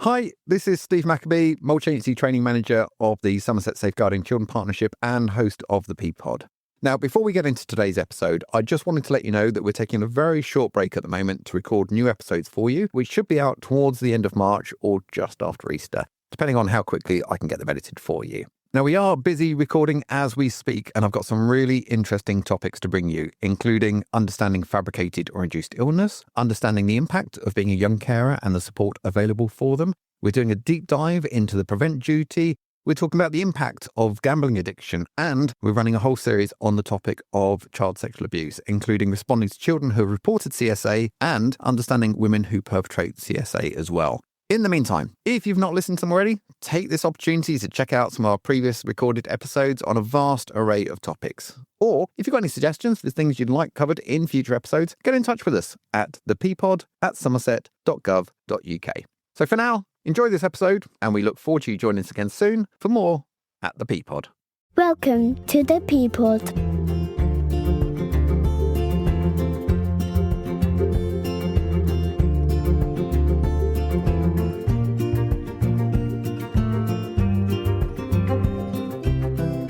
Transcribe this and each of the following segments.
Hi, this is Steve Maccabee, Multi-Agency Training Manager of the Somerset Safeguarding Children Partnership and host of the P-Pod. Now, before we get into today's episode, I just wanted to let you know that we're taking a very short break at the moment to record new episodes for you, which should be out towards the end of March or just after Easter, depending on how quickly I can get them edited for you. Now, we are busy recording as we speak, and I've got some really interesting topics to bring you, including understanding fabricated or induced illness, understanding the impact of being a young carer and the support available for them. We're doing a deep dive into the prevent duty. We're talking about the impact of gambling addiction, and we're running a whole series on the topic of child sexual abuse, including responding to children who have reported CSA and understanding women who perpetrate CSA as well. In the meantime, if you've not listened to them already, take this opportunity to check out some of our previous recorded episodes on a vast array of topics. Or if you've got any suggestions for things you'd like covered in future episodes, get in touch with us at thepod@somerset.gov.uk. So for now, enjoy this episode, and we look forward to you joining us again soon for more at the P-Pod. Welcome to the P-Pod.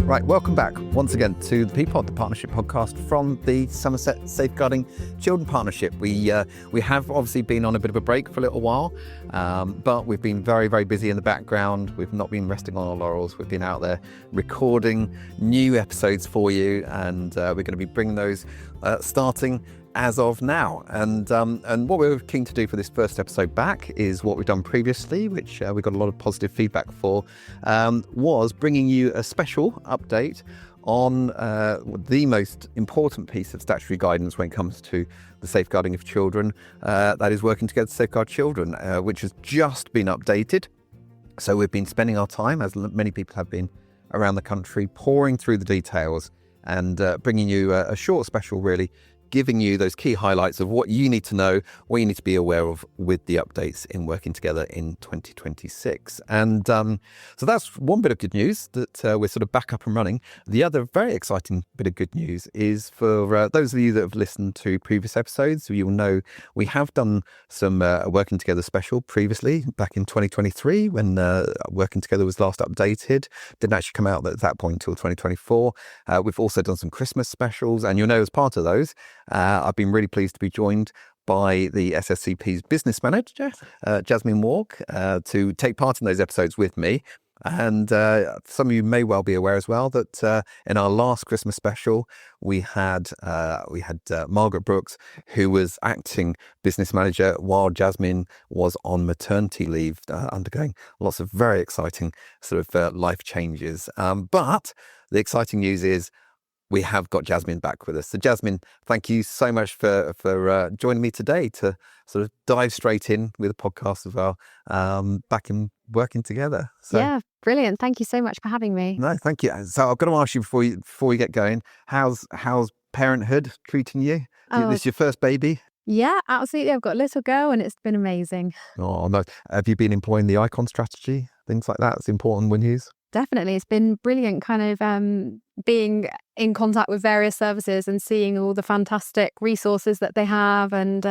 Right, welcome back once again to the P-Pod, the partnership podcast from the Somerset Safeguarding Children Partnership. We have obviously been on a bit of a break for a little while, but we've been very, very busy in the background. We've not been resting on our laurels. We've been out there recording new episodes for you, and we're going to be bringing those starting as of now. And what we're keen to do for this first episode back is what we've done previously, which we got a lot of positive feedback for, was bringing you a special update on the most important piece of statutory guidance when it comes to the safeguarding of children, that is working together to safeguard children, which has just been updated. So we've been spending our time, as many people have been around the country, pouring through the details and bringing you a short special, really, giving you those key highlights of what you need to know, what you need to be aware of with the updates in working together in 2026. And so that's one bit of good news, that we're sort of back up and running. The other very exciting bit of good news is for those of you that have listened to previous episodes, you'll know we have done some working together special previously, back in 2023, when working together was last updated. Didn't actually come out at that point until 2024. We've also done some Christmas specials, and you'll know as part of those, I've been really pleased to be joined by the SSCP's business manager, Jasmine Wark, to take part in those episodes with me. And some of you may well be aware as well that in our last Christmas special, we had Margaret Brooks, who was acting business manager while Jasmine was on maternity leave, undergoing lots of very exciting sort of life changes. But the exciting news is we have got Jasmine back with us. So Jasmine, thank you so much for joining me today to sort of dive straight in with a podcast as well, back in working together. So, yeah, brilliant. Thank you so much for having me. No, thank you. So I've got to ask you before we get going, how's parenthood treating you? This is your first baby? Yeah, absolutely. I've got a little girl and it's been amazing. Oh, no. Have you been employing the icon strategy? Things like that? It's important when used? Definitely. It's been brilliant kind of being in contact with various services and seeing all the fantastic resources that they have and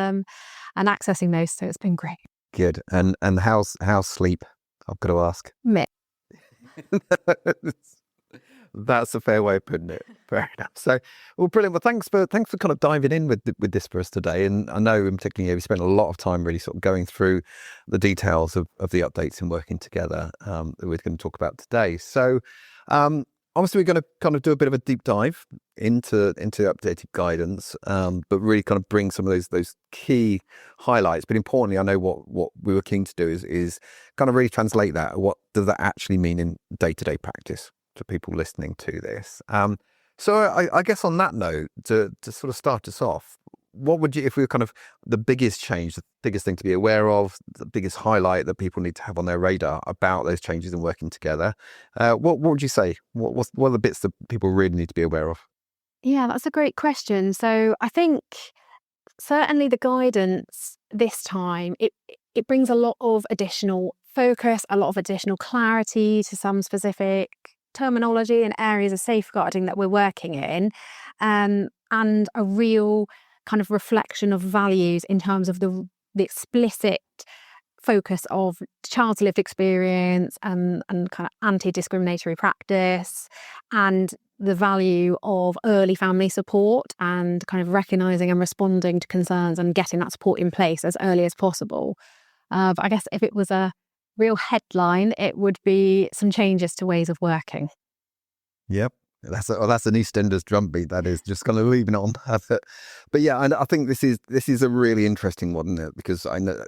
accessing those. So it's been great. Good. And how's sleep? I've got to ask. Meh. That's a fair way of putting it. Fair enough. So, well, brilliant. Well, thanks for kind of diving in with this for us today. And I know in particular, we spent a lot of time really sort of going through the details of the updates and working together that we're going to talk about today. So, obviously, we're going to kind of do a bit of a deep dive into updated guidance, but really kind of bring some of those key highlights. But importantly, I know what we were keen to do is kind of really translate that. What does that actually mean in day-to-day practice to people listening to this? So I guess on that note, to sort of start us off, what would you, if we were kind of the biggest change, the biggest thing to be aware of, the biggest highlight that people need to have on their radar about those changes and working together, what would you say? What are the bits that people really need to be aware of? Yeah, that's a great question. So I think certainly the guidance this time, it brings a lot of additional focus, a lot of additional clarity to some specific terminology and areas of safeguarding that we're working in, and a real kind of reflection of values in terms of the explicit focus of child's lived experience and kind of anti-discriminatory practice, and the value of early family support and kind of recognising and responding to concerns and getting that support in place as early as possible. But I guess if it was a real headline, it would be some changes to ways of working. Yep. That's an EastEnders drumbeat. That is just kind of leaving it on that. But yeah, and I think this is a really interesting one, isn't it? Because I know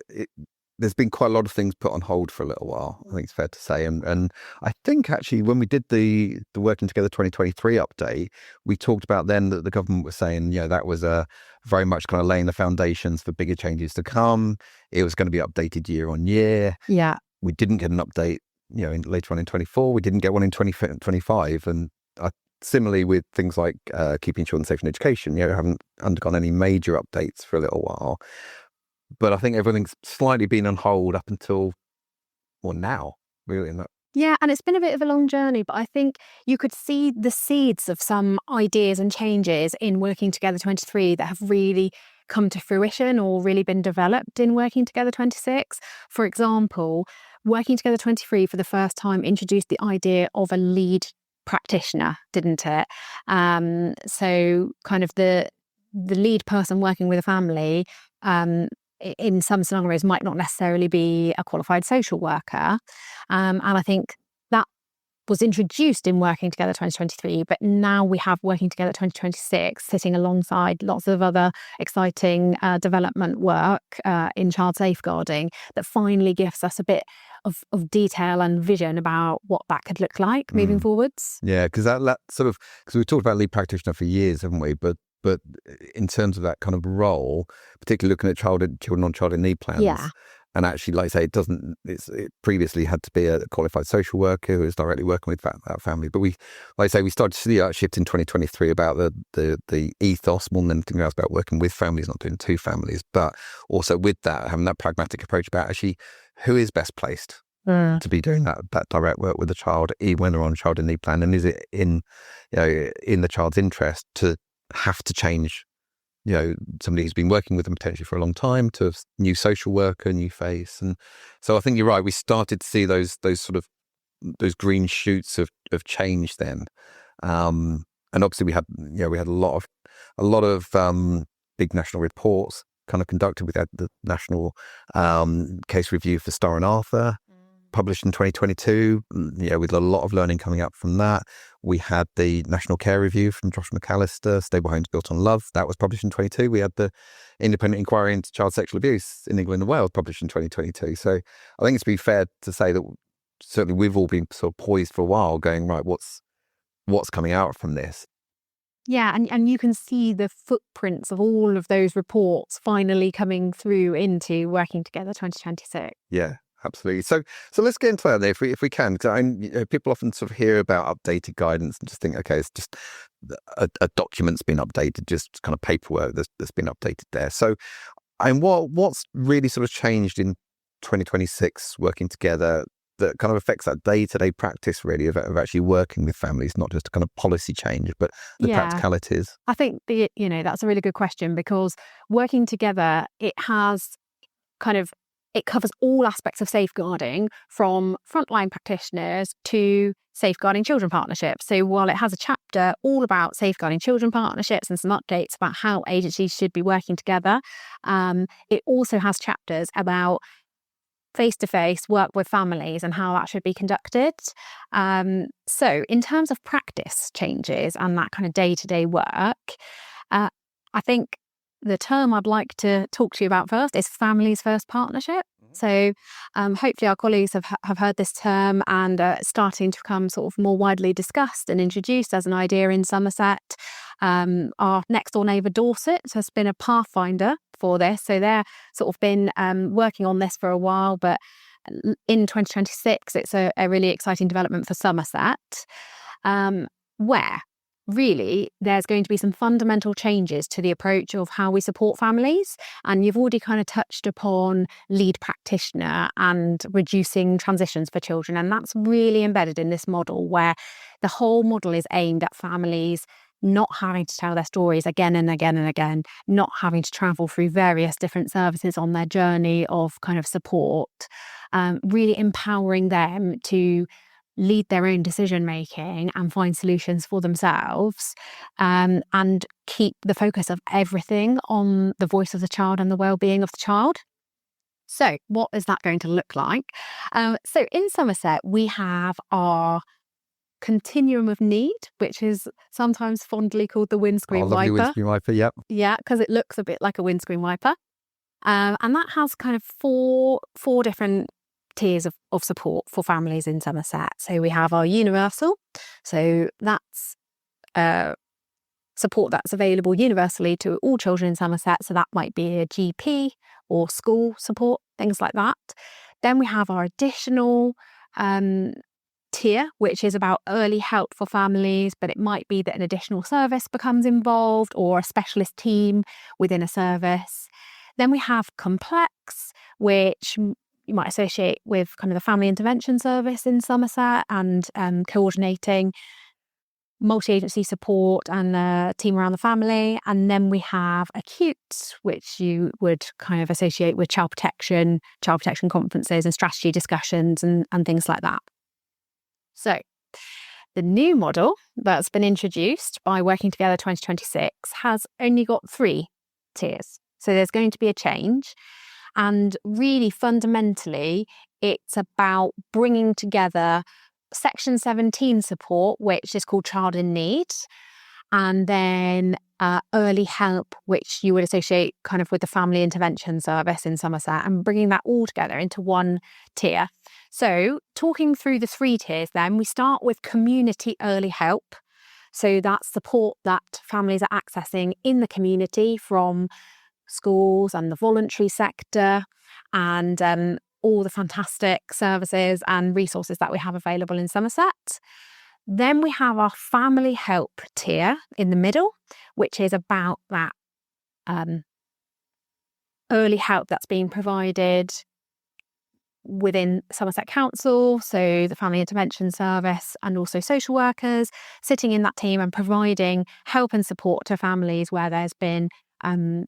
there's been quite a lot of things put on hold for a little while. I think it's fair to say, and I think actually when we did the Working Together 2023 update, we talked about then that the government was saying, that was very much kind of laying the foundations for bigger changes to come. It was going to be updated year on year. Yeah, we didn't get an update, later on in 24. We didn't get one in 2025, and similarly with things like keeping children safe in education, haven't undergone any major updates for a little while. But I think everything's slightly been on hold up until, now, really. Yeah, and it's been a bit of a long journey, but I think you could see the seeds of some ideas and changes in Working Together 23 that have really come to fruition or really been developed in Working Together 26. For example, Working Together 23 for the first time introduced the idea of a lead practitioner, didn't it? So kind of the lead person working with a family in some scenarios might not necessarily be a qualified social worker. And I think that was introduced in Working Together 2023, but now we have Working Together 2026 sitting alongside lots of other exciting development work in child safeguarding that finally gives us a bit of detail and vision about what that could look like moving forwards. Yeah, because that sort of, because we've talked about lead practitioner for years, haven't we? But in terms of that kind of role, particularly looking at children on child in need plans, and actually, like I say, it previously had to be a qualified social worker who was directly working with that family. But we started to see that shift in 2023 about the ethos more than anything else about working with families, not doing two families, but also with that, having that pragmatic approach about actually who is best placed to be doing that direct work with the child, even when they're on a child in need plan, and is it in the child's interest to have to change, somebody who's been working with them potentially for a long time to a new social worker, new face. And so I think you're right. We started to see those green shoots of change then. And obviously we had a lot of big national reports kind of conducted. We had the national case review for Starr and Arthur, published in 2022, with a lot of learning coming up from that. We had the National Care Review from Josh McAllister, Stable Homes Built on Love. That was published in 22. We had the Independent Inquiry into Child Sexual Abuse in England and Wales, published in 2022. So I think it's been fair to say that certainly we've all been sort of poised for a while going, right, what's coming out from this? Yeah, and you can see the footprints of all of those reports finally coming through into Working Together 2026. Yeah. Absolutely. So let's get into that there if we can, because people often sort of hear about updated guidance and just think, okay, it's just a document's been updated, just kind of paperwork that's been updated there. So, and what's really sort of changed in 2026 Working Together that kind of affects that day-to-day practice really of actually working with families, not just a kind of policy change, but the practicalities? I think that's a really good question, because Working Together, it covers all aspects of safeguarding, from frontline practitioners to safeguarding children partnerships. So while it has a chapter all about safeguarding children partnerships and some updates about how agencies should be working together, it also has chapters about face-to-face work with families and how that should be conducted. So in terms of practice changes and that kind of day-to-day work, I think the term I'd like to talk to you about first is Families First Partnership. So hopefully our colleagues have heard this term, and it's starting to become sort of more widely discussed and introduced as an idea in Somerset. Our next door neighbour Dorset has been a pathfinder for this. So they're sort of been working on this for a while, but in 2026 it's a really exciting development for Somerset, where really there's going to be some fundamental changes to the approach of how we support families. And you've already kind of touched upon lead practitioner and reducing transitions for children. And that's really embedded in this model, where the whole model is aimed at families not having to tell their stories again and again and again, not having to travel through various different services on their journey of kind of support, really empowering them to lead their own decision making and find solutions for themselves, and keep the focus of everything on the voice of the child and the well-being of the child. So what is that going to look like? So in Somerset, we have our continuum of need, which is sometimes fondly called the windscreen lovely wiper. windscreen wiper, yep. Yeah, because it looks a bit like a windscreen wiper. And that has kind of four different tiers of support for families in Somerset. So we have our universal. So that's support that's available universally to all children in Somerset. So that might be a GP or school support, things like that. Then we have our additional tier, which is about early help for families, but it might be that an additional service becomes involved or a specialist team within a service. Then we have complex, which you might associate with kind of the family intervention service in Somerset and coordinating multi-agency support and a team around the family. And then we have acute, which you would kind of associate with child protection conferences and strategy discussions and things like that. So the new model that's been introduced by Working Together 2026 has only got 3 tiers. So there's going to be a change. And really fundamentally, it's about bringing together Section 17 support, which is called Child in Need, and then early help, which you would associate kind of with the family intervention service in Somerset, and bringing that all together into one tier. So talking through the 3 tiers then, we start with community early help. So that's support that families are accessing in the community from schools and the voluntary sector and all the fantastic services and resources that we have available in Somerset. Then we have our family help tier in the middle, which is about that early help that's being provided within Somerset Council, so the Family Intervention Service and also social workers sitting in that team and providing help and support to families where there's been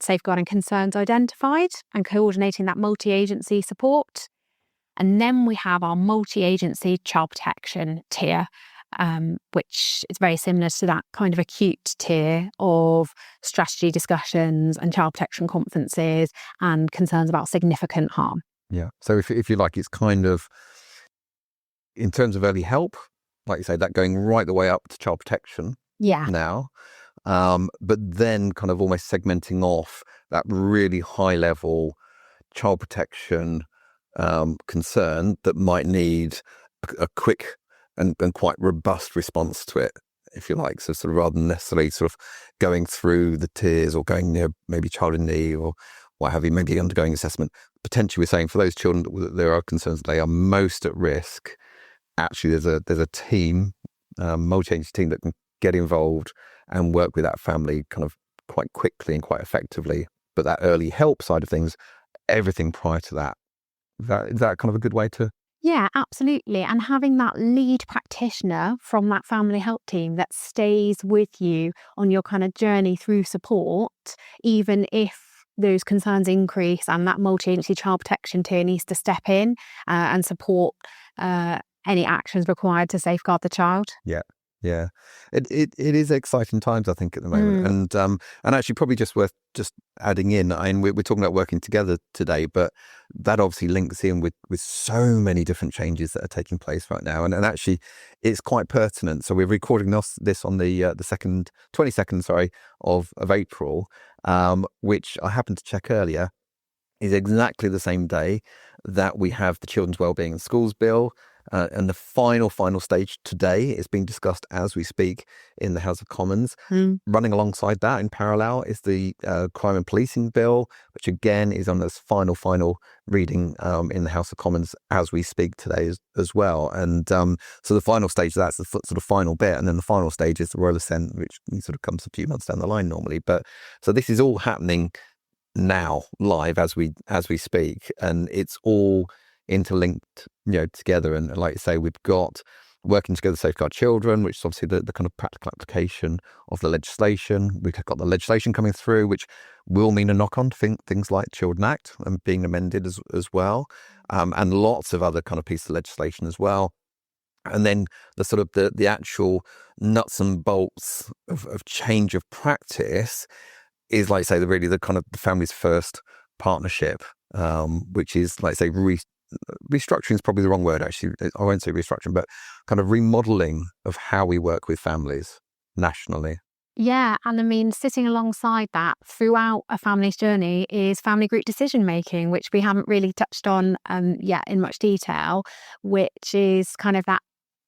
safeguarding concerns identified and coordinating that multi-agency support. And then we have our multi-agency child protection tier, which is very similar to that kind of acute tier of strategy discussions and child protection conferences and concerns about significant harm. Yeah. So if you like, it's kind of, in terms of early help, like you say, that going right the way up to child protection now, but then kind of almost segmenting off that really high level child protection concern that might need a quick and quite robust response to it, if you like. So sort of rather than necessarily sort of going through the tiers or going near maybe child in need or what have you, maybe undergoing assessment. Potentially we're saying for those children that there are concerns that they are most at risk, actually there's a team, multi-agency team that can get involved and work with that family kind of quite quickly and quite effectively. But that early help side of things, everything prior to that, is that kind of a good way to? Yeah, absolutely. And having that lead practitioner from that family help team that stays with you on your kind of journey through support, even if those concerns increase and that multi-agency child protection tier needs to step in and support any actions required to safeguard the child. Yeah, it is exciting times, I think, at the moment, and actually probably just worth just adding in. I mean, we're talking about working together today, but that obviously links in with so many different changes that are taking place right now, and actually it's quite pertinent. So we're recording this on the 22nd, of April, which I happened to check earlier is exactly the same day that we have the Children's Wellbeing in Schools Bill. And the final stage today is being discussed as we speak in the House of Commons. Running alongside that in parallel is the Crime and Policing Bill, which again is on this final reading in the House of Commons as we speak today as well. And so the final stage, that's the sort of final bit. And then the final stage is the Royal Assent, which sort of comes a few months down the line normally. But so this is all happening now live as we speak, and it's all interlinked, together. And like you say, we've got working together to safeguard children, which is obviously the kind of practical application of the legislation. We've got the legislation coming through, which will mean a knock-on to things like Children Act and being amended as well, and lots of other kind of pieces of legislation as well. And then the sort of the actual nuts and bolts of change of practice is, like say, really the kind of the family's first partnership, which is, like say, restructuring is probably the wrong word, actually. I won't say restructuring, but kind of remodeling of how we work with families nationally. Yeah, and I mean, sitting alongside that throughout a family's journey is family group decision making, which we haven't really touched on yet in much detail, which is kind of that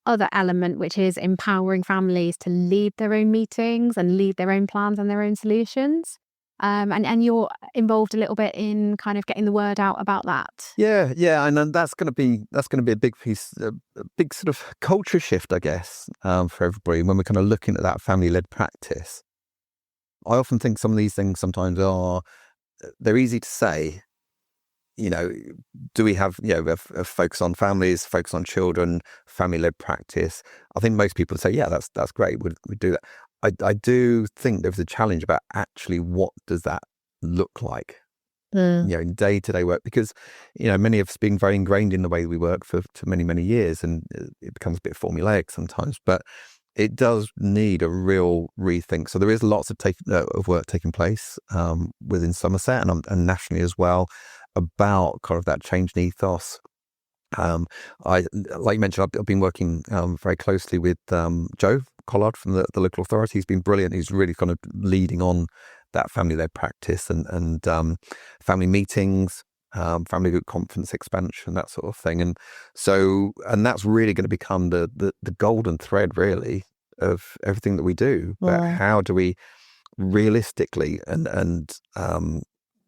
other element, which is empowering families to lead their own meetings and lead their own plans and their own solutions. And you're involved a little bit in kind of getting the word out about that. Yeah, and then that's going to be a big piece, a big sort of culture shift, I guess, for everybody when we're kind of looking at that family-led practice. I often think some of these things sometimes they're easy to say. Do we have a focus on families, focus on children, family-led practice? I think most people say, yeah, that's great. We'd do that. I do think there's a challenge about actually what does that look like, in day-to-day work, because, many of us being very ingrained in the way we work for many, many years, and it becomes a bit formulaic sometimes, but it does need a real rethink. So there is lots of work taking place within Somerset and nationally as well about kind of that change in ethos. Like you mentioned, I've been working very closely with Joe Collard from the local authority. He's been brilliant. He's really kind of leading on that family-led practice and family meetings, family group conference expansion, that sort of thing. And that's really going to become the golden thread, really, of everything that we do. But how do we realistically and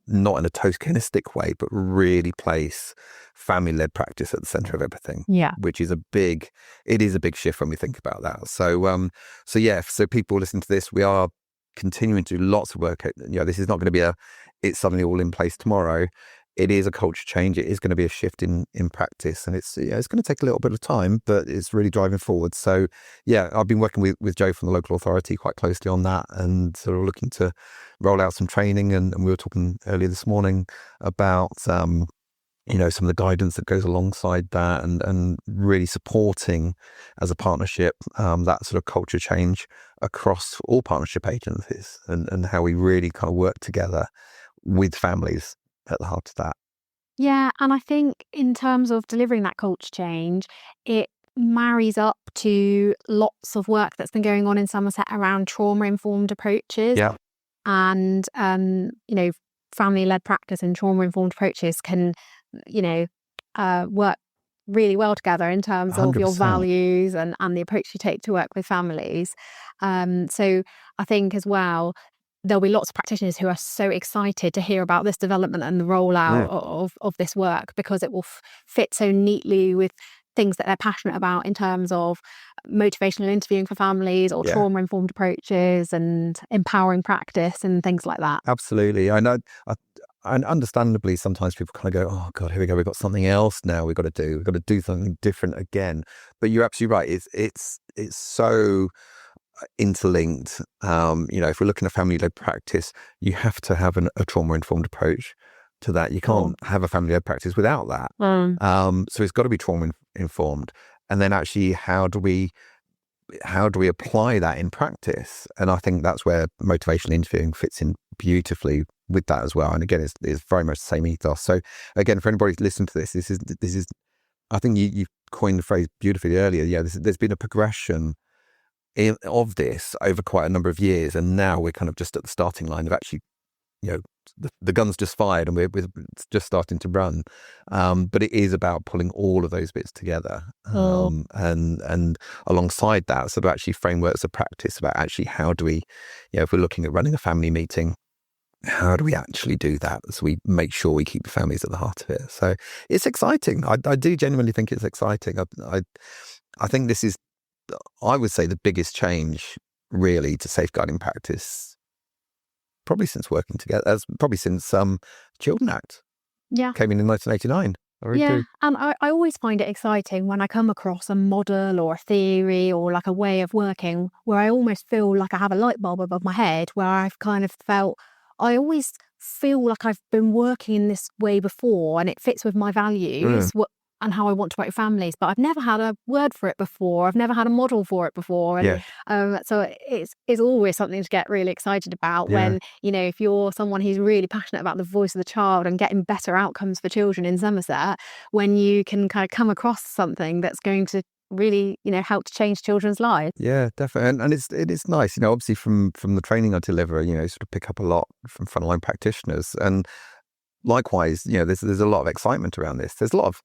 not in a tokenistic way, but really place family-led practice at the center of everything. Yeah. Which is a big shift when we think about that. So people listening to this, we are continuing to do lots of work. This is not going to be it's suddenly all in place tomorrow. It is a culture change. It is going to be a shift in practice, and it's going to take a little bit of time, but it's really driving forward. So I've been working with Joe from the local authority quite closely on that, and sort of looking to roll out some training. And we were talking earlier this morning about some of the guidance that goes alongside that, and really supporting as a partnership that sort of culture change across all partnership agencies, and how we really kind of work together with families at the heart of that. Yeah, and I think in terms of delivering that culture change, it marries up to lots of work that's been going on in Somerset around trauma-informed approaches. Yeah. And, family-led practice and trauma-informed approaches can, work really well together in terms of your 100%. values and the approach you take to work with families. So I think as well, there'll be lots of practitioners who are so excited to hear about this development and the rollout of this work, because it will fit so neatly with things that they're passionate about in terms of motivational interviewing for families or trauma-informed approaches and empowering practice and things like that. Absolutely. I know. And understandably, sometimes people kind of go, oh God, here we go. We've got something else now we've got to do. We've got to do something different again. But you're absolutely right. It's so interlinked. If we're looking at family-led practice, you have to have a trauma-informed approach to that. You can't have a family-led practice without that. So it's got to be trauma-informed. And then actually, how do we apply that in practice? And I think that's where motivational interviewing fits in beautifully with that as well. And again, it's very much the same ethos. So again, for anybody listening to this is I think you coined the phrase beautifully earlier. Yeah, there's been a progression of this over quite a number of years, and now we're kind of just at the starting line of actually, the gun's just fired and we're just starting to run. But it is about pulling all of those bits together, and alongside that, sort of actually frameworks of practice about actually how do we, if we're looking at running a family meeting, how do we actually do that so we make sure we keep the families at the heart of it? So it's exciting. I do genuinely think it's exciting. I think this is, I would say, the biggest change really to safeguarding practice, probably since working together, probably since Children Act came in 1989. I really Yeah, do. and I always find it exciting when I come across a model or a theory or like a way of working where I almost feel like I have a light bulb above my head, where I've kind of felt, I always feel like I've been working in this way before and it fits with my values and how I want to work with families, but I've never had a word for it before. I've never had a model for it before. And Yeah, so it's always something to get really excited about yeah. when, if you're someone who's really passionate about the voice of the child and getting better outcomes for children in Somerset, when you can kind of come across something that's going to really, help to change children's lives. Yeah, definitely, and it is nice, obviously from the training I deliver, sort of pick up a lot from frontline practitioners, and likewise, there's a lot of excitement around this. There's a lot of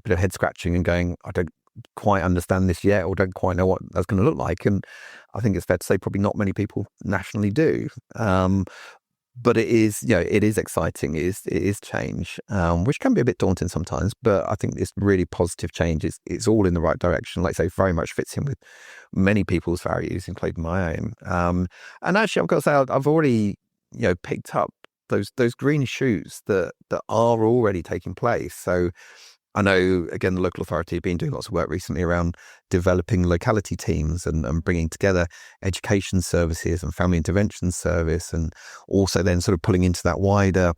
bit of head scratching and going, I don't quite understand this yet, or don't quite know what that's going to look like, and I think it's fair to say probably not many people nationally do. But it is, it is exciting. It is change, which can be a bit daunting sometimes. But I think it's really positive change. It's all in the right direction. Like I say, very much fits in with many people's values, including my own. And actually, I've got to say, I've already, picked up those green shoots that are already taking place. So I know, again, the local authority have been doing lots of work recently around developing locality teams and bringing together education services and family intervention service, and also then sort of pulling into that wider,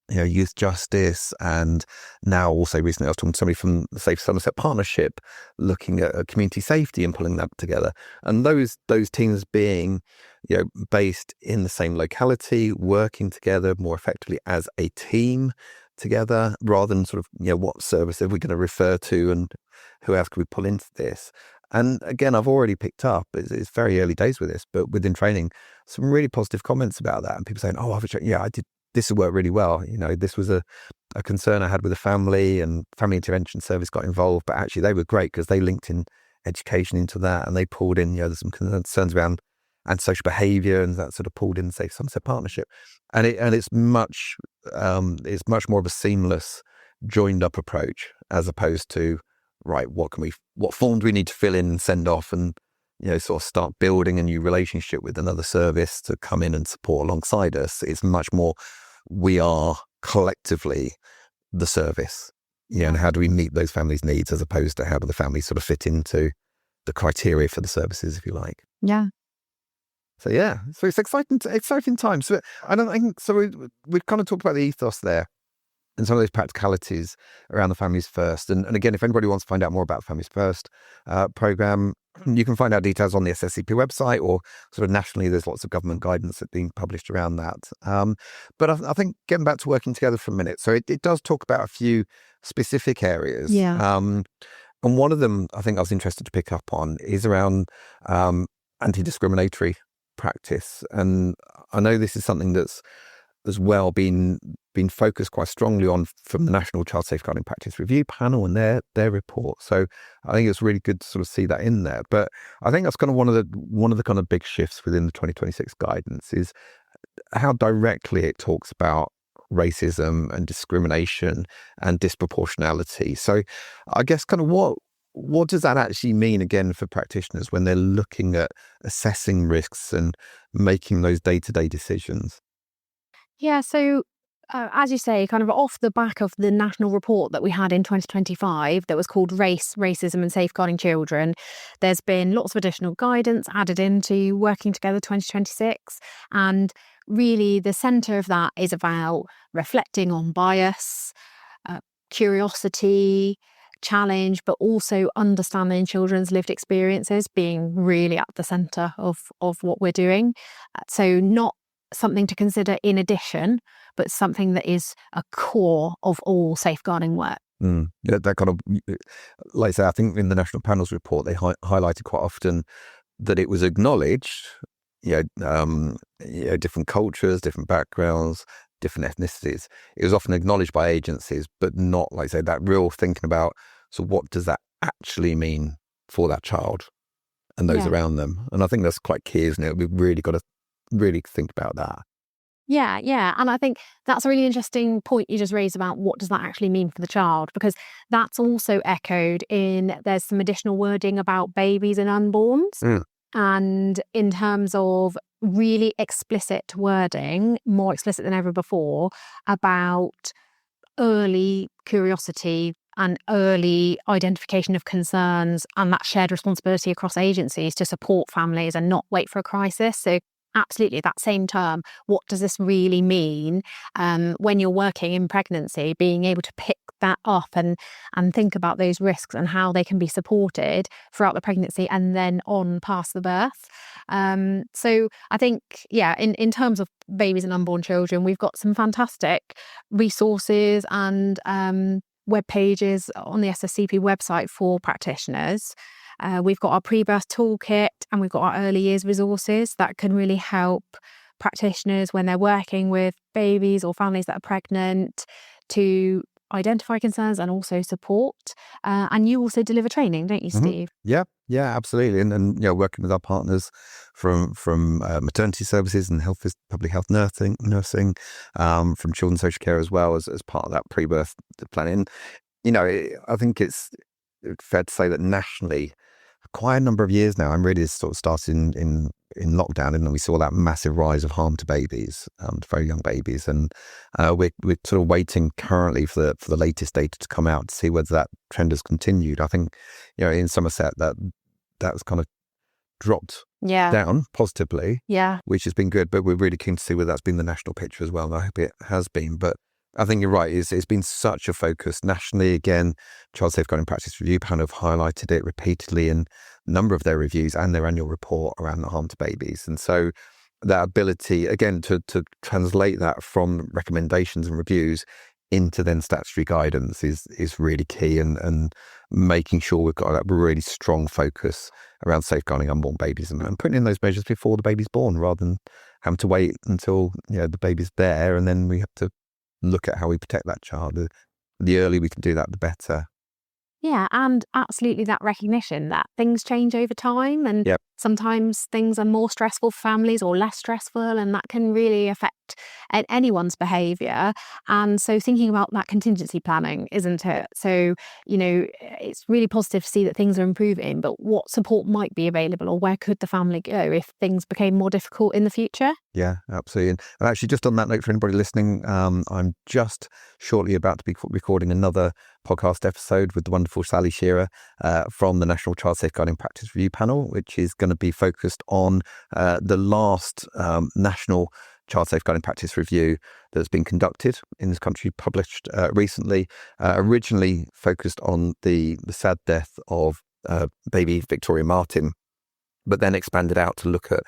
youth justice. And now also recently I was talking to somebody from the Safe Somerset Partnership looking at community safety and pulling that together. And those teams being, based in the same locality, working together more effectively as a team together, rather than sort of, what service are we going to refer to and who else can we pull into this? And again, I've already picked up, it's very early days with this, but within training, some really positive comments about that. And people saying, oh, I did, this has worked really well. This was a concern I had with a family, and family intervention service got involved, but actually they were great because they linked in education into that, and they pulled in, there's some concerns around antisocial behaviour, and that sort of pulled in, say, Sunset Partnership. And it's much more of a seamless, joined up approach, as opposed to, right, what form do we need to fill in and send off, and sort of start building a new relationship with another service to come in and support alongside us. It's much more, we are collectively the service, and how do we meet those families' needs, as opposed to how do the families sort of fit into the criteria for the services, if you like. Yeah. So yeah, so it's exciting times. So I don't think so. We've kind of talked about the ethos there and some of those practicalities around the Families First. And again, if anybody wants to find out more about the Families First program, you can find out details on the SSCP website, or sort of nationally, there's lots of government guidance that's being published around that. But I think getting back to working together for a minute, so it does talk about a few specific areas. Yeah. And one of them I think I was interested to pick up on is around anti-discriminatory practice. And I know this is something that's as well been focused quite strongly on from the National Child Safeguarding Practice Review Panel and their report. So I think it's really good to sort of see that in there. But I think that's kind of one of the kind of big shifts within the 2026 guidance is how directly it talks about racism and discrimination and disproportionality. So I guess kind of what does that actually mean, again, for practitioners when they're looking at assessing risks and making those day-to-day decisions? Yeah, so as you say, kind of off the back of the national report that we had in 2025 that was called Racism and Safeguarding Children, there's been lots of additional guidance added into Working Together 2026. And really the centre of that is about reflecting on bias, curiosity, challenge, but also understanding children's lived experiences being really at the centre of what we're doing. So not something to consider in addition, but something that is a core of all safeguarding work. Yeah, that kind of, like I say, I think in the National Panel's report, they highlighted quite often that it was acknowledged, different cultures, different backgrounds, different ethnicities. It was often acknowledged by agencies, but not, like I say, that real thinking about, so what does that actually mean for that child and those around them? And I think that's quite key, isn't it? We've really got to really think about that. Yeah. And I think that's a really interesting point you just raised about what does that actually mean for the child, because that's also echoed in, there's some additional wording about babies and unborns. And in terms of really explicit wording, more explicit than ever before, about early curiosity and early identification of concerns and that shared responsibility across agencies to support families and not wait for a crisis. So absolutely, that same term, what does this really mean when you're working in pregnancy, being able to pick that up and think about those risks and how they can be supported throughout the pregnancy and then on past the birth. So I think, in terms of babies and unborn children, we've got some fantastic resources and web pages on the SSCP website for practitioners. We've got our pre-birth toolkit and we've got our early years resources that can really help practitioners when they're working with babies or families that are pregnant to identify concerns and also support. And you also deliver training, don't you, Steve? Yeah, absolutely. And working with our partners from maternity services and public health nursing, from children's social care as well as part of that pre-birth planning. I think it's fair to say that nationally, for quite a number of years now, I'm really sort of starting in lockdown, and we saw that massive rise of harm to babies, to very young babies, and we're sort of waiting currently for the latest data to come out to see whether that trend has continued. I think in Somerset that's kind of dropped down positively, which has been good, but we're really keen to see whether that's been the national picture as well, and I hope it has been. But I think you're right. It's been such a focus nationally. Again, Child Safeguarding Practice Review Panel have highlighted it repeatedly in a number of their reviews and their annual report around the harm to babies. And so that ability, again, to translate that from recommendations and reviews into then statutory guidance is really key, and making sure we've got that really strong focus around safeguarding unborn babies and putting in those measures before the baby's born, rather than having to wait until the baby's there and then we have to look at how we protect that child. The earlier we can do that, the better. Yeah, and absolutely that recognition that things change over time, and sometimes things are more stressful for families or less stressful, and that can really affect anyone's behaviour. And so thinking about that contingency planning, isn't it? So, it's really positive to see that things are improving, but what support might be available, or where could the family go if things became more difficult in the future? Yeah, absolutely. And actually, just on that note, for anybody listening, I'm just shortly about to be recording another podcast episode with the wonderful Sally Shearer from the National Child Safeguarding Practice Review Panel, which is going to be focused on the last national Child Safeguarding Practice Review that's been conducted in this country, published recently, originally focused on the sad death of baby Victoria Martin, but then expanded out to look at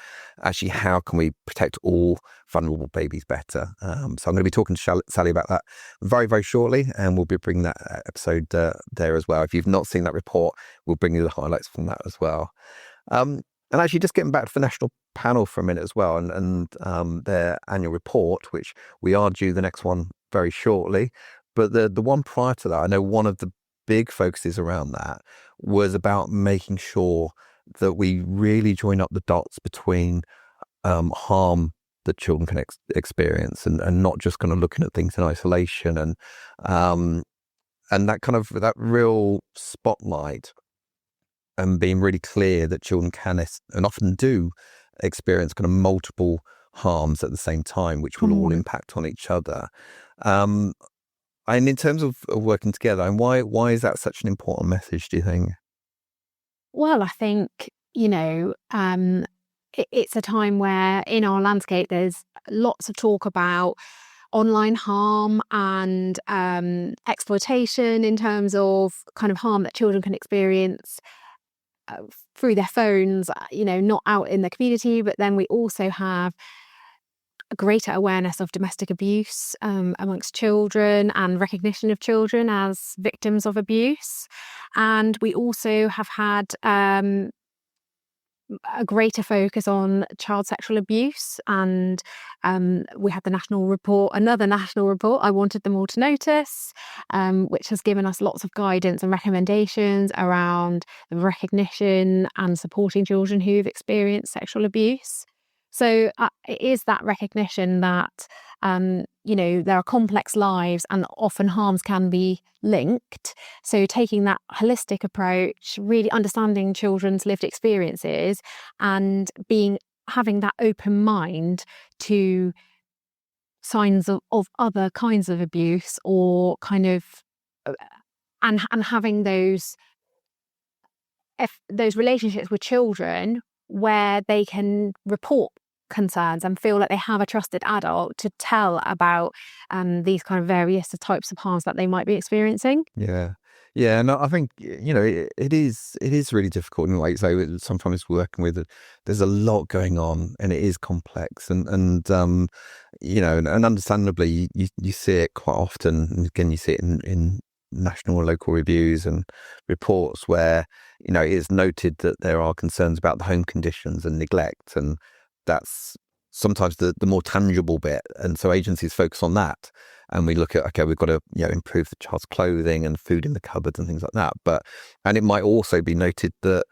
actually how can we protect all vulnerable babies better. So I'm going to be talking to Sally about that very, very shortly, and we'll be bringing that episode there as well. If you've not seen that report, we'll bring you the highlights from that as well. And actually, just getting back to the national panel for a minute as well, and their annual report, which we are due the next one very shortly. But the one prior to that, I know one of the big focuses around that was about making sure that we really join up the dots between harm that children can experience and not just kind of looking at things in isolation, and that kind of that real spotlight and being really clear that children can and often do experience kind of multiple harms at the same time, which will all impact on each other. And in terms of working together, and why is that such an important message, do you think? Well, I think, it's a time where in our landscape there's lots of talk about online harm and exploitation in terms of kind of harm that children can experience through their phones, not out in the community. But then we also have a greater awareness of domestic abuse amongst children and recognition of children as victims of abuse. And we also have had a greater focus on child sexual abuse, and we had another national report, I Wanted Them All to Notice, which has given us lots of guidance and recommendations around the recognition and supporting children who've experienced sexual abuse. So it is that recognition that, there are complex lives and often harms can be linked. So taking that holistic approach, really understanding children's lived experiences and having that open mind to signs of other kinds of abuse, or kind of and having those relationships with children where they can report concerns and feel like they have a trusted adult to tell about these kind of various types of harms that they might be experiencing. Yeah, and I think it is really difficult. And like you say, sometimes working with it, there's a lot going on, and it is complex, and and understandably, you see it quite often. And again, you see it in national or local reviews and reports where it is noted that there are concerns about the home conditions and neglect, and that's sometimes the more tangible bit. And so agencies focus on that, and we look at, okay, we've got to improve the child's clothing and food in the cupboards and things like that. And it might also be noted that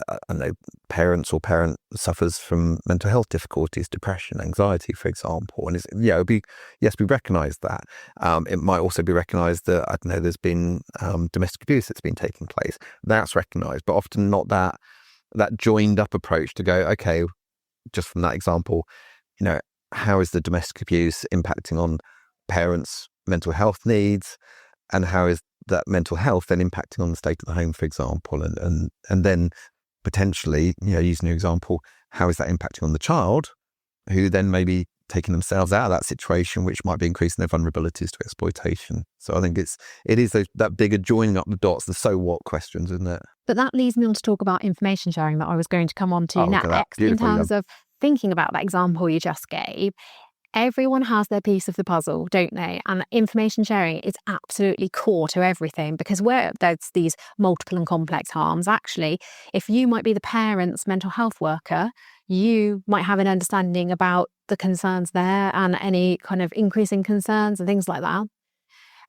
I don't know, parent suffers from mental health difficulties, depression, anxiety, for example, and it's it'd be, yes, we recognise that. It might also be recognised that, I don't know, there's been domestic abuse that's been taking place. That's recognised, but often not that joined up approach to go, okay, just from that example, how is the domestic abuse impacting on parents' mental health needs, and how is that mental health then impacting on the state of the home, for example, and then potentially, using your example, how is that impacting on the child, who then may be taking themselves out of that situation, which might be increasing their vulnerabilities to exploitation. So I think it is that bigger joining up the dots, the so what questions, isn't it? But that leads me on to talk about information sharing that I was going to come on to next, in terms of thinking about that example you just gave. Everyone has their piece of the puzzle, don't they? And information sharing is absolutely core to everything, because where there's these multiple and complex harms, actually, if you might be the parent's mental health worker, you might have an understanding about the concerns there and any kind of increasing concerns and things like that.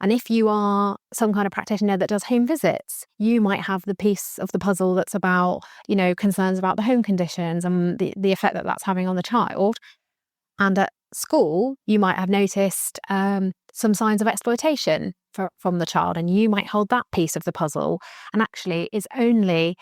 And if you are some kind of practitioner that does home visits, you might have the piece of the puzzle that's about, concerns about the home conditions and the effect that that's having on the child. And at school, you might have noticed some signs of exploitation from the child, and you might hold that piece of the puzzle. And actually, it's only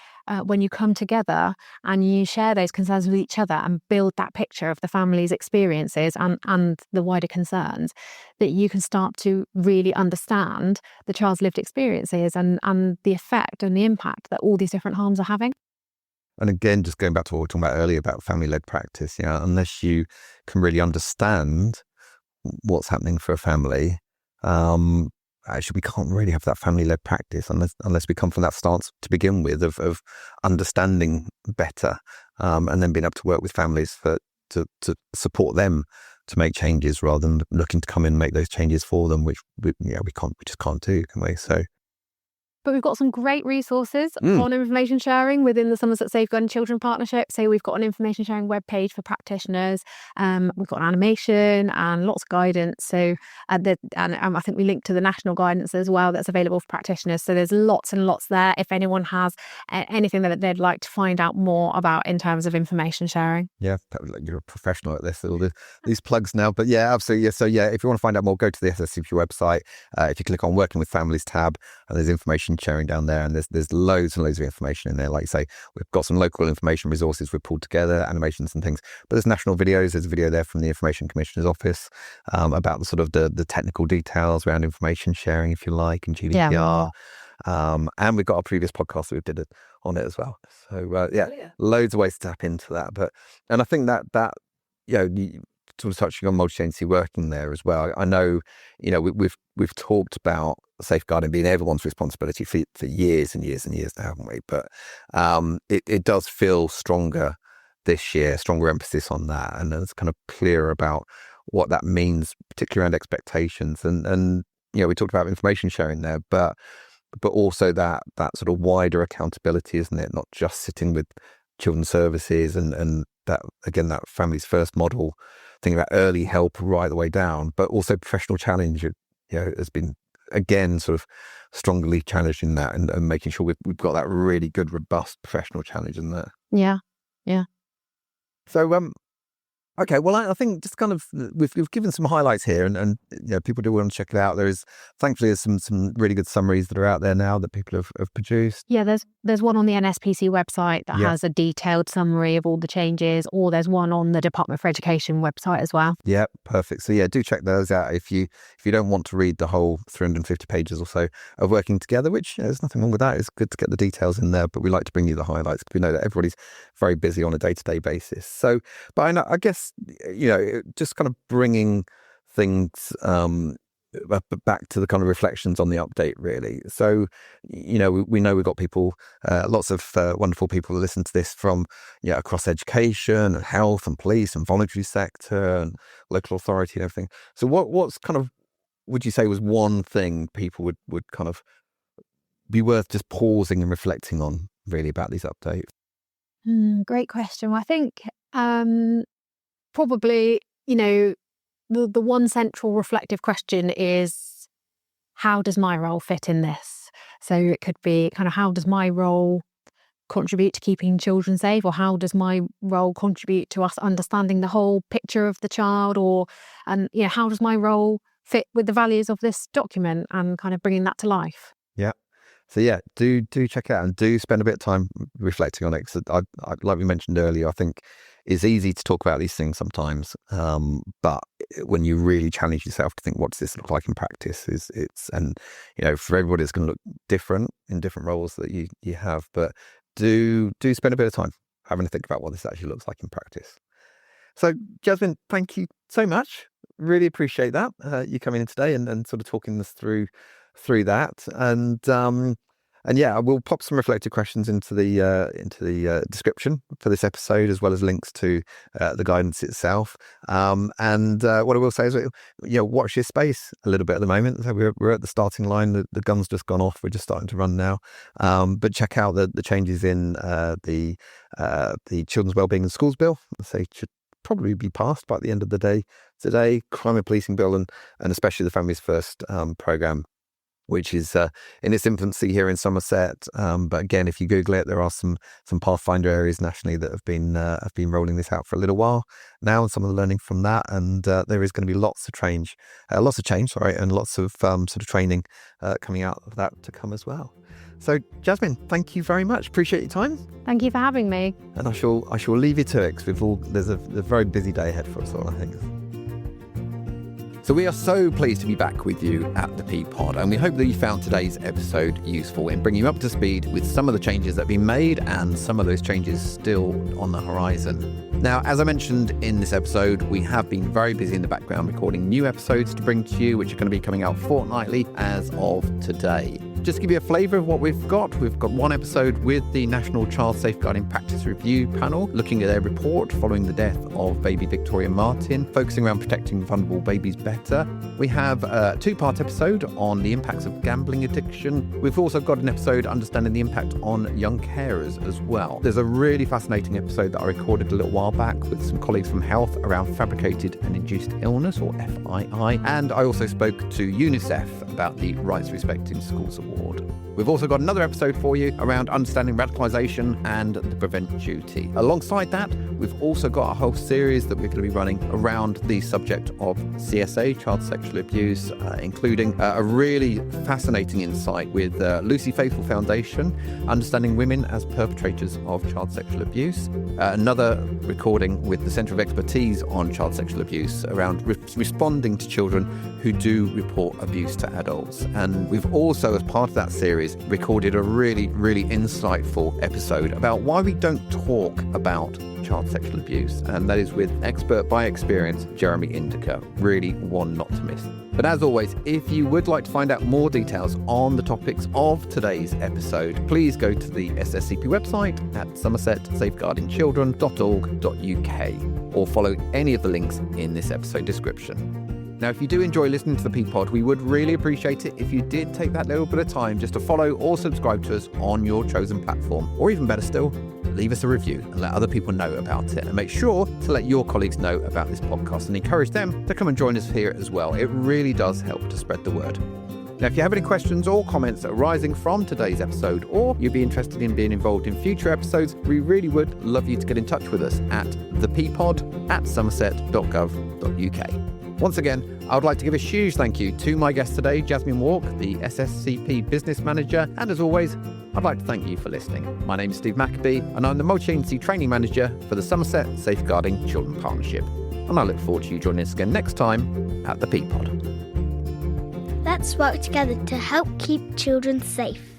when you come together and you share those concerns with each other and build that picture of the family's experiences and the wider concerns, that you can start to really understand the child's lived experiences and the effect and the impact that all these different harms are having. And again, just going back to what we were talking about earlier about family-led practice, unless you can really understand what's happening for a family, actually we can't really have that family-led practice unless we come from that stance to begin with of understanding better, and then being able to work with families to support them to make changes rather than looking to come in and make those changes for them, which we just can't do, can we? So. But we've got some great resources on information sharing within the Somerset Safeguarding Children Partnership. So we've got an information sharing webpage for practitioners. We've got an animation and lots of guidance. So I think we linked to the national guidance as well that's available for practitioners. So there's lots and lots there if anyone has anything that they'd like to find out more about in terms of information sharing. Yeah, you're a professional at this, all these plugs now. But yeah, absolutely. So yeah, if you want to find out more, go to the SSCP website. If you click on Working with Families tab, and there's information sharing down there, and there's loads and loads of information in there. Like you say, we've got some local information resources we've pulled together, animations and things, but there's national videos. There's a video there from the Information Commissioner's Office about the sort of the technical details around information sharing, if you like, and GDPR. And we've got our previous podcast that we did on it as well. So loads of ways to tap into that. And I think that sort of touching on multi-agency working there as well. I know, we've talked about safeguarding being everyone's responsibility for years and years and years now, haven't we? But it does feel stronger this year, stronger emphasis on that, and it's kind of clearer about what that means, particularly around expectations. And we talked about information sharing there, but also that sort of wider accountability, isn't it? Not just sitting with children's services and that, again, that families first model, thinking about early help right the way down, but also professional challenge, has been, again, sort of strongly challenging that and making sure we've got that really good, robust professional challenge in there. Yeah. So Okay, well, I think just kind of we've given some highlights here, and people do want to check it out. Thankfully there's some really good summaries that are out there now that people have produced. Yeah, there's one on the NSPC website that has a detailed summary of all the changes, or there's one on the Department for Education website as well. Yeah, perfect. So do check those out if you don't want to read the whole 350 pages or so of working together, which there's nothing wrong with that. It's good to get the details in there, but we like to bring you the highlights because we know that everybody's very busy on a day-to-day basis. So, but I guess, just kind of bringing things back to the kind of reflections on the update, really. So, we know we've got people, lots of wonderful people who listen to this from across education and health and police and voluntary sector and local authority and everything. So what's kind of, would you say was one thing people would kind of be worth just pausing and reflecting on really about these updates? Great question. Well, I think probably, the one central reflective question is, how does my role fit in this? So it could be kind of, how does my role contribute to keeping children safe, or how does my role contribute to us understanding the whole picture of the child, and how does my role fit with the values of this document and kind of bringing that to life? Yeah. So do check it out and do spend a bit of time reflecting on it. Because I like we mentioned earlier, I think it's easy to talk about these things sometimes, but when you really challenge yourself to think, what does this look like in practice? For everybody, it's going to look different in different roles that you have. But do spend a bit of time having to think about what this actually looks like in practice. So, Jasmine, thank you so much. Really appreciate that you coming in today and sort of talking us through that. And I will pop some reflective questions into the description for this episode, as well as links to the guidance itself. What I will say is, watch your space a little bit at the moment. So we're at the starting line. The gun's just gone off. We're just starting to run now. But check out the changes in the Children's Wellbeing in Schools Bill. They should probably be passed by the end of the day today. Crime and Policing Bill, and especially the Families First programme, which is in its infancy here in Somerset. But again, if you Google it, there are some pathfinder areas nationally that have been rolling this out for a little while now, and some of the learning from that. And there is going to be lots of change, and lots of sort of training coming out of that to come as well. So, Jasmine, thank you very much. Appreciate your time. Thank you for having me. And I shall leave you to it, because there's a very busy day ahead for us all, I think. So we are so pleased to be back with you at the P-Pod, and we hope that you found today's episode useful in bringing you up to speed with some of the changes that have been made and some of those changes still on the horizon. Now, as I mentioned in this episode, we have been very busy in the background recording new episodes to bring to you, which are going to be coming out fortnightly as of today. Just to give you a flavour of what we've got one episode with the National Child Safeguarding Practice Review panel, looking at their report following the death of baby Victoria Martin, focusing around protecting vulnerable babies better. We have a 2-part episode on the impacts of gambling addiction. We've also got an episode understanding the impact on young carers as well. There's a really fascinating episode that I recorded a little while back with some colleagues from health around fabricated and induced illness, or FII. And I also spoke to UNICEF about the Rights Respecting Schools Award. We've also got another episode for you around understanding radicalisation and the prevent duty. Alongside that, we've also got a whole series that we're going to be running around the subject of CSA, child sexual abuse, including a really fascinating insight with Lucy Faithfull Foundation, understanding women as perpetrators of child sexual abuse. Another recording with the Centre of Expertise on Child Sexual Abuse around responding to children who do report abuse to adults. And we've also, as part of that series, recorded a really, really insightful episode about why we don't talk about child sexual abuse. And that is with expert by experience, Jeremy Indica. Really one not to miss. But as always, if you would like to find out more details on the topics of today's episode, please go to the SSCP website at somersetsafeguardingchildren.org.uk or follow any of the links in this episode description. Now, if you do enjoy listening to the P-Pod, we would really appreciate it if you did take that little bit of time just to follow or subscribe to us on your chosen platform. Or even better still, leave us a review and let other people know about it. And make sure to let your colleagues know about this podcast and encourage them to come and join us here as well. It really does help to spread the word. Now, if you have any questions or comments arising from today's episode, or you'd be interested in being involved in future episodes, we really would love you to get in touch with us at thepod@somerset.gov.uk. Once again, I would like to give a huge thank you to my guest today, Jasmine Wark, the SSCP Business Manager. And as always, I'd like to thank you for listening. My name is Steve Maccabee, and I'm the Multi-Agency Training Manager for the Somerset Safeguarding Children Partnership. And I look forward to you joining us again next time at the Peapod. Let's work together to help keep children safe.